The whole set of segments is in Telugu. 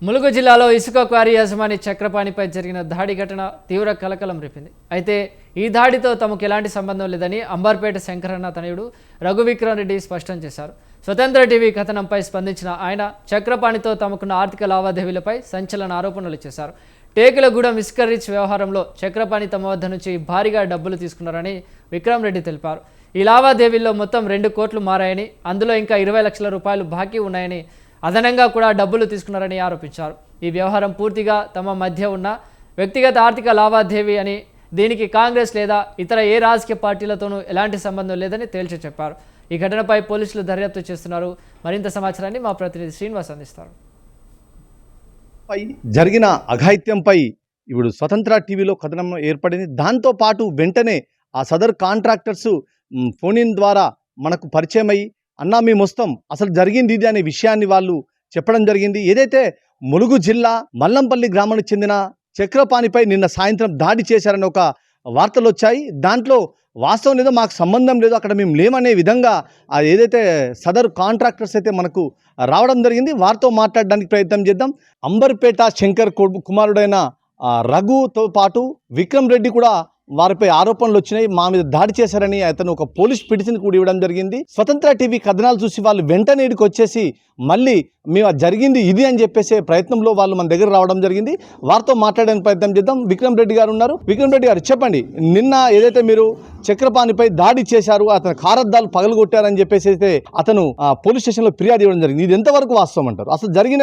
ములుగు జిల్లాలో ఇసుక క్వారీ యజమాని చక్రపాణిపై జరిగిన దాడి ఘటన తీవ్ర కలకలం రేపింది. అయితే ఈ దాడితో తమకు ఎలాంటి సంబంధం లేదని అంబర్పేట శంకరన్న తనయుడు రఘువిక్రమ్ రెడ్డి స్పష్టం చేశారు. స్వతంత్ర టీవీ కథనంపై స్పందించిన ఆయన చక్రపాణితో తమకున్న ఆర్థిక లావాదేవీలపై సంచలన ఆరోపణలు చేశారు. టేకులగూడెం ఇసుక రిచ్ వ్యవహారంలో చక్రపాణి తమ వద్ద నుంచి భారీగా డబ్బులు తీసుకున్నారని విక్రమ్ రెడ్డి తెలిపారు. ఈ లావాదేవీల్లో మొత్తం 2 కోట్లు మారాయని, అందులో ఇంకా 20 లక్షల రూపాయలు బాకీ ఉన్నాయని, అదనంగా కూడా డబ్బులు తీసుకున్నారని ఆరోపించారు. ఈ వ్యవహారం పూర్తిగా తమ మధ్య ఉన్న వ్యక్తిగత ఆర్థిక లావాదేవీ అని, దీనికి కాంగ్రెస్ లేదా ఇతర ఏ రాజకీయ పార్టీలతోనూ ఎలాంటి సంబంధం లేదని తేల్చి చెప్పారు. ఈ ఘటనపై పోలీసులు దర్యాప్తు చేస్తున్నారు. మరింత సమాచారాన్ని మా ప్రతినిధి శ్రీనివాస్ అందిస్తారు. జరిగిన అఘాయిత్యంపై ఇప్పుడు స్వతంత్ర టీవీలో కథనం ఏర్పడింది. దాంతో పాటు వెంటనే ఆ సదర్ కాంట్రాక్టర్స్ ఫోన్ ఇన్ ద్వారా మనకు పరిచయం అయ్యి, అన్నా మేము వస్తాం, అసలు జరిగింది ఇది అనే విషయాన్ని వాళ్ళు చెప్పడం జరిగింది. ఏదైతే ములుగు జిల్లా మల్లంపల్లి గ్రామానికి చెందిన చక్రపాణిపై నిన్న సాయంత్రం దాడి చేశారని ఒక వార్తలు వచ్చాయి. దాంట్లో వాస్తవం లేదో మాకు సంబంధం లేదు, అక్కడ మేము లేమనే విధంగా ఏదైతే సదరు కాంట్రాక్టర్స్ అయితే మనకు రావడం జరిగింది. వారితో మాట్లాడడానికి ప్రయత్నం చేద్దాం. అంబర్పేట శంకర్ కుమారుడైన రఘుతో పాటు విక్రమ్ రెడ్డి కూడా వారిపై ఆరోపణలు వచ్చినాయి. మా మీద దాడి చేశారని అతను ఒక పోలీస్ పిటిషన్ కూడా ఇవ్వడం జరిగింది. స్వతంత్ర టీవీ కథనాలు చూసి వాళ్ళు వెంటనే ఇక్కడికి వచ్చేసి మళ్ళీ మేము జరిగింది ఇది అని చెప్పేసే ప్రయత్నంలో వాళ్ళు మన దగ్గర రావడం జరిగింది. వారితో మాట్లాడడానికి ప్రయత్నం చేద్దాం. విక్రమ్ రెడ్డి గారు ఉన్నారు. విక్రమ్ రెడ్డి గారు, చెప్పండి, నిన్న ఏదైతే మీరు చక్రపాణిపై దాడి చేశారు, అతని కారద్దాలు పగలగొట్టారని చెప్పేసి అయితే అతను పోలీస్ స్టేషన్లో ఫిర్యాదు ఇవ్వడం జరిగింది. ఇది ఎంతవరకు వాస్తవం అంటారు? అసలు జరిగిన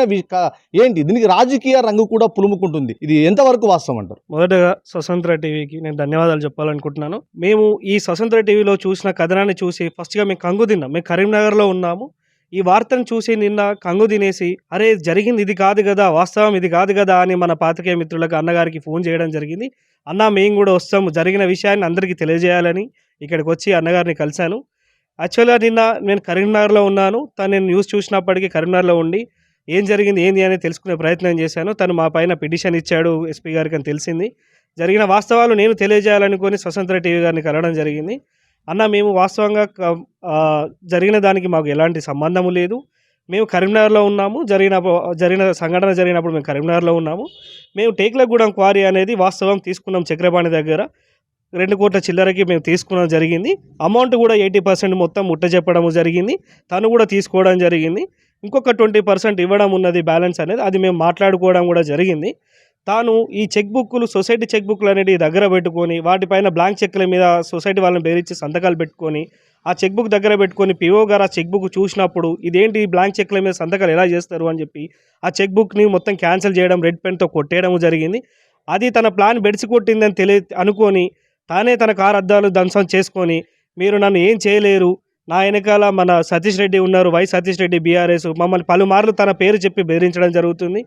ఏంటి? దీనికి రాజకీయ రంగు కూడా పులుముకుంటుంది. ఇది ఎంతవరకు వాస్తవం అంటారు? మొదటగా స్వతంత్ర టీవీకి నేను ధన్యవాదాలు చెప్పాలనుకుంటున్నాను. మేము ఈ స్వతంత్ర టీవీలో చూసిన కథనాన్ని చూసి ఫస్ట్గా మేము కంగు తిన్నాం. మేము కరీంనగర్లో ఉన్నాము. ఈ వార్తను చూసి నిన్న కంగు తినేసి, అరే జరిగింది ఇది కాదు కదా, వాస్తవం ఇది కాదు కదా అని మన పాత్రికేయ మిత్రులకు అన్నగారికి ఫోన్ చేయడం జరిగింది. అన్న మేము కూడా వస్తాము, జరిగిన విషయాన్ని అందరికీ తెలియజేయాలని ఇక్కడికి వచ్చి అన్నగారిని కలిశాను. యాక్చువల్గా నిన్న నేను కరీంనగర్లో ఉన్నాను. నేను న్యూస్ చూసినప్పటికీ కరీంనగర్లో ఉండి ఏం జరిగింది ఏంది అని తెలుసుకునే ప్రయత్నం చేశాను. తను మా పైన పిటిషన్ ఇచ్చాడు ఎస్పీ గారికి అని తెలిసింది. జరిగిన వాస్తవాలు నేను తెలియజేయాలనుకొని స్వతంత్ర టీవీ గారిని కలవడం జరిగింది. అన్న, మేము వాస్తవంగా జరిగిన దానికి మాకు ఎలాంటి సంబంధము లేదు. మేము కరీంనగర్లో ఉన్నాము. జరిగిన సంఘటన జరిగినప్పుడు మేము కరీంనగర్లో ఉన్నాము. మేము టేకులగూడెం క్వారీ అనేది వాస్తవం తీసుకున్నాం. చక్రపాణి దగ్గర 2 కోట్ల చిల్లరకి మేము తీసుకోవడం జరిగింది. అమౌంట్ కూడా 80% మొత్తం ముట్టజెప్పడం జరిగింది. తను కూడా తీసుకోవడం జరిగింది. ఇంకొక 20% ఇవ్వడం ఉన్నది బ్యాలెన్స్ అనేది, అది మేము మాట్లాడుకోవడం కూడా జరిగింది. తాను ఈ చెక్ బుక్లు, సొసైటీ చెక్ బుక్లు అనేవి దగ్గర పెట్టుకొని వాటిపైన బ్లాంక్ చెక్ల మీద సొసైటీ వాళ్ళని బెదిరించి సంతకాలు పెట్టుకొని ఆ చెక్ బుక్ దగ్గర పెట్టుకొని పిఓ గారు ఆ చెక్ బుక్ చూసినప్పుడు ఇదేంటి బ్లాంక్ చెక్ల మీద సంతకాలు ఎలా చేస్తారు అని చెప్పి ఆ చెక్ బుక్ని మొత్తం క్యాన్సిల్ చేయడం, రెడ్ పెన్తో కొట్టేయడం జరిగింది. అది తన ప్లాన్ బెడిసి కొట్టిందని అనుకొని తానే తన కారు అద్దాలు ధ్వంసం చేసుకొని, మీరు నన్ను ఏం చేయలేరు, నా వెనకాల మన సతీష్ రెడ్డి ఉన్నారు, వై సతీష్ రెడ్డి బీఆర్ఎస్, మమ్మల్ని పలుమార్లు తన పేరు చెప్పి బెదిరించడం జరుగుతుంది.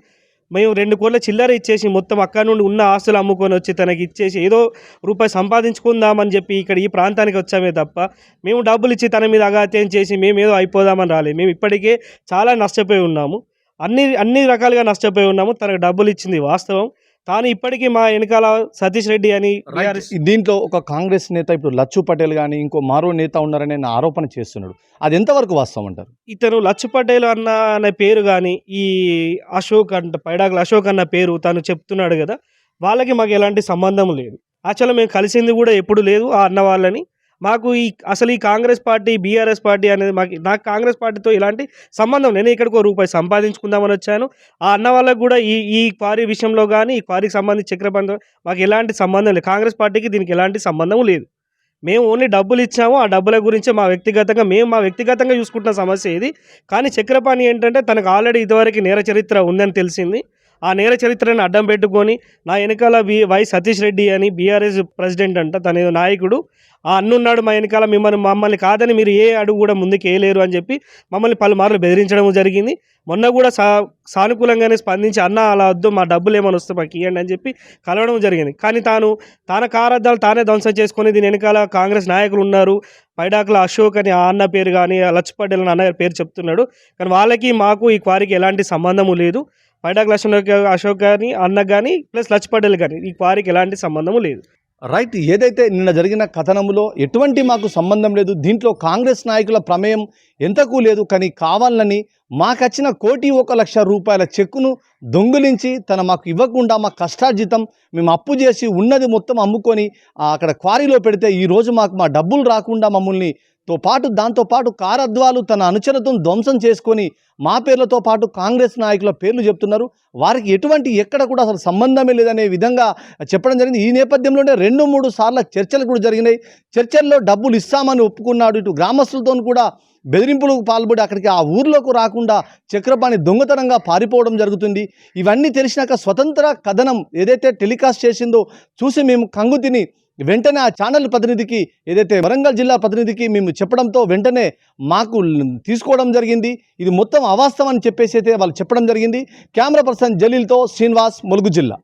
మేము 2 కోట్ల చిల్లర ఇచ్చేసి మొత్తం అక్కడ నుండి ఉన్న ఆస్తులు అమ్ముకొని వచ్చి తనకి ఇచ్చేసి ఏదో రూపాయి సంపాదించుకుందామని చెప్పి ఇక్కడ ఈ ప్రాంతానికి వచ్చామే తప్ప మేము డబ్బులు ఇచ్చి తన మీద అఘాత్యం చేసి మేమేదో అయిపోదామని రాలేదు. మేము ఇప్పటికే చాలా నష్టపోయి ఉన్నాము. అన్ని రకాలుగా నష్టపోయి ఉన్నాము. తనకు డబ్బులు ఇచ్చింది వాస్తవం. తాను ఇప్పటికీ మా వెనకాల సతీష్ రెడ్డి అని దీంట్లో ఒక కాంగ్రెస్ నేత ఇప్పుడు లచ్చు పటేల్ కానీ ఇంకో మారో నేత ఉన్నారని ఆరోపణ చేస్తున్నాడు. అది ఎంతవరకు వాస్తవం అంటారు? ఇతను లచ్చు పటేల్ అనే పేరు కానీ ఈ అశోక్ పైడాకుల అశోక్ అన్న పేరు తను చెప్తున్నాడు కదా, వాళ్ళకి మాకు ఎలాంటి సంబంధం లేదు. యాక్చువల్గా మేము కలిసింది కూడా ఎప్పుడు లేదు ఆ అన్న వాళ్ళని. మాకు అసలు ఈ కాంగ్రెస్ పార్టీ, బీఆర్ఎస్ పార్టీ అనేది నాకు కాంగ్రెస్ పార్టీతో ఎలాంటి సంబంధం. నేను ఇక్కడికి రూపాయి సంపాదించుకుందామని వచ్చాను. ఆ అన్న వాళ్ళకు కూడా ఈ క్వారీ విషయంలో కానీ ఈ క్వారీకి సంబంధించి చక్రపాణితో మాకు ఎలాంటి సంబంధం లేదు. కాంగ్రెస్ పార్టీకి దీనికి ఎలాంటి సంబంధం లేదు. మేము ఓన్లీ డబ్బులు ఇచ్చాము. ఆ డబ్బుల గురించి మా వ్యక్తిగతంగా చూసుకుంటున్న సమస్య ఇది. కానీ చక్రపాణి ఏంటంటే తనకు ఆల్రెడీ ఇదివరకు నేర చరిత్ర ఉందని తెలిసింది. ఆ నేర చరిత్రను అడ్డం పెట్టుకొని నా వెనకాల వై సతీష్ రెడ్డి అని బీఆర్ఎస్ ప్రెసిడెంట్ అంట, తన నాయకుడు, ఆ అన్నున్నాడు మా వెనకాల, మమ్మల్ని కాదని మీరు ఏ అడుగు కూడా ముందుకు వేయలేరు అని చెప్పి మమ్మల్ని పలుమార్లు బెదిరించడం జరిగింది. మొన్న కూడా సానుకూలంగానే స్పందించి, అన్న అలా వద్దు, మా డబ్బులు ఏమైనా వస్తే మాకు ఇవ్వండి అని చెప్పి కలవడం జరిగింది. కానీ తన కారద్దాలు తానే ధ్వంసం చేసుకొని దీని వెనకాల కాంగ్రెస్ నాయకులు ఉన్నారు, పైడాకుల అశోక్ అని ఆ అన్న పేరు కానీ లచ్చు పటేల్ అని అన్న పేరు చెప్తున్నాడు. కానీ వాళ్ళకి మాకు ఈ క్వారీకి ఎలాంటి సంబంధము లేదు. పైడాకుల అశోక్ కానీ అన్న కానీ ప్లస్ లచ్చు పటేల్ కానీ ఈ క్వారీకి ఎలాంటి సంబంధము లేదు. రైట్, ఏదైతే నిన్న జరిగిన కథనంలో ఎటువంటి మాకు సంబంధం లేదు, దీంట్లో కాంగ్రెస్ నాయకుల ప్రమేయం ఎంతకు లేదు, కానీ కావాలని మాకచ్చిన 1,01,00,000 రూపాయల చెక్కును దొంగిలించి తన మాకు ఇవ్వకుండా మా కష్టార్జితం మేము అప్పు చేసి ఉన్నది మొత్తం అమ్ముకొని అక్కడ క్వారీలో పెడితే ఈరోజు మాకు మా డబ్బులు రాకుండా మమ్మల్ని దాంతోపాటు కారద్వాలు తన అనుచరులతో ధ్వంసం చేసుకొని మా పేర్లతో పాటు కాంగ్రెస్ నాయకుల పేర్లు చెప్తున్నారు. వారికి ఎక్కడ కూడా అసలు సంబంధమే లేదనే విధంగా చెప్పడం జరిగింది. ఈ నేపథ్యంలోనే 2-3 సార్లు చర్చలు కూడా జరిగినాయి. చర్చల్లో డబ్బులు ఇస్తామని ఒప్పుకున్నాడు. ఇటు గ్రామస్తులతో కూడా బెదిరింపులకు పాల్పడి అక్కడికి ఆ ఊర్లోకి రాకుండా చక్రపాణి దొంగతనంగా పారిపోవడం జరుగుతుంది. ఇవన్నీ తెలిసినాక స్వతంత్ర కథనం ఏదైతే టెలికాస్ట్ చేసిందో చూసి మేము కంగుతిని వెంటనే ఆ ఛానల్ ప్రతినిధికి, ఏదైతే వరంగల్ జిల్లా ప్రతినిధికి మేము చెప్పడంతో వెంటనే మాకు తీసుకోవడం జరిగింది. ఇది మొత్తం అవాస్తవం అని చెప్పేసి అయితే వాళ్ళు చెప్పడం జరిగింది. కెమెరా పర్సన్ జలీల్తో శ్రీనివాస్, ములుగు జిల్లా.